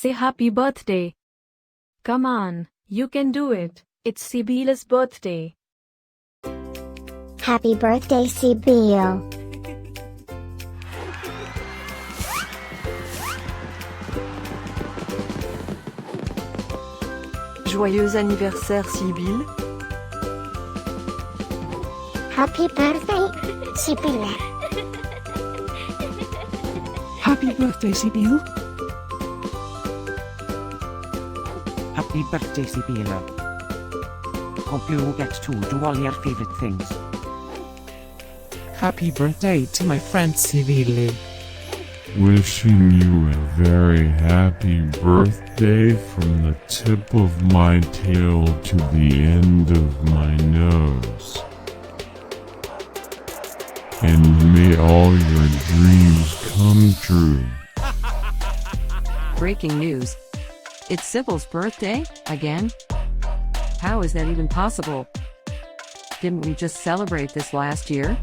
Say happy birthday. Come on, you can do it. It's Sibylle's birthday. Happy birthday, Sibylle. Joyeux anniversaire, Sibylle. Happy birthday, Sibylle. Happy birthday, Sibylle. Happy birthday, Sibylle. Hope you get to do all your favorite things. Happy birthday to my friend Sibylle. Wishing you a very happy birthday from the tip of my tail to the end of my nose. And may all your dreams come true. Breaking news. It's Sibylle's birthday, again? How is that even possible? Didn't we just celebrate this last year?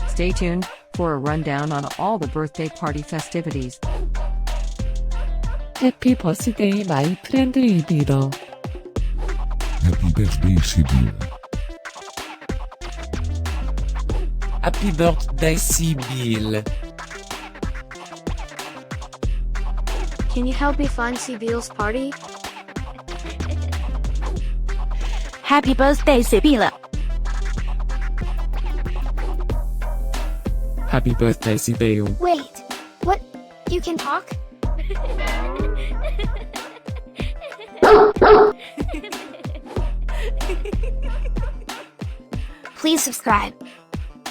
Stay tuned for a rundown on all the birthday party festivities. Happy birthday, my friend Sibylle. Happy birthday, Sibylle. Happy birthday, Sibylle. Can you help me find Sibylle's party? Happy birthday, Sibylle. Happy birthday, Sibylle. Wait, what? You can talk? Please subscribe,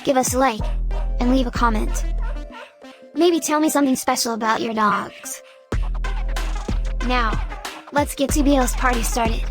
give us a like, and leave a comment. Maybe tell me something special about your dogs. Now, let's get Sibylle's party started.